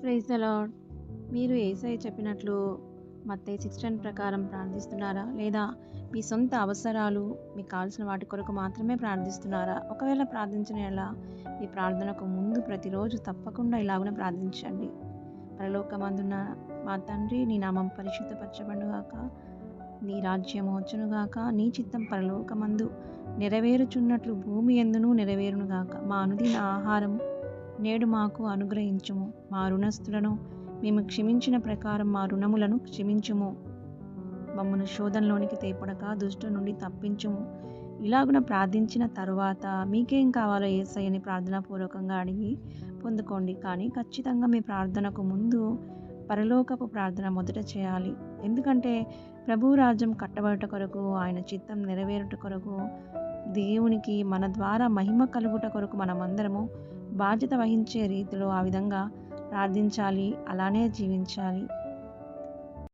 Praise the lord. మీరు యేసయ్య చెప్పినట్లు మత్తయి 6:10 ప్రకారం ప్రార్థిస్తున్నారా? లేదా మీ సొంత అవసరాలు, మీకు కావాల్సిన వాటి కొరకు మాత్రమే ప్రార్థిస్తున్నారా? ఒకవేళ ప్రార్థించిన యెడల ఈ ప్రార్థనకు ముందు ప్రతిరోజు తప్పకుండా ఇలాగున ప్రార్థించండి. పరలోకమందున్న మా తండ్రి, నీ నామం పరిశుద్ధపరచబడునుగాక, నీ రాజ్యము వచ్చునుగాక, నీ చిత్తం పరలోకమందు నెరవేరుచున్నట్లు భూమి యందును నెరవేరునుగాక. మా అనుదిన ఆహారం నేడు మాకు అనుగ్రహించుము. మా రుణస్థులను మేము క్షమించిన ప్రకారం మా రుణములను క్షమించుము. మమ్మను శోధనలోనికి తేపడక దుష్టు నుండి తప్పించుము. ఇలాగున ప్రార్థించిన తరువాత మీకేం కావాలో యేసయ్యని ప్రార్థనాపూర్వకంగా అడిగి పొందుకోండి. కానీ ఖచ్చితంగా మీ ప్రార్థనకు ముందు పరలోకపు ప్రార్థన మొదట చేయాలి. ఎందుకంటే ప్రభువు రాజ్యం కట్టబడుట కొరకు, ఆయన చిత్తం నెరవేరుట కొరకు, దేవునికి మన ద్వారా మహిమ కలుగుట కొరకు మనమందరము బాధ్యత వహించే రీతిలో ఆ విధంగా ప్రార్థించాలి, అలానే జీవించాలి.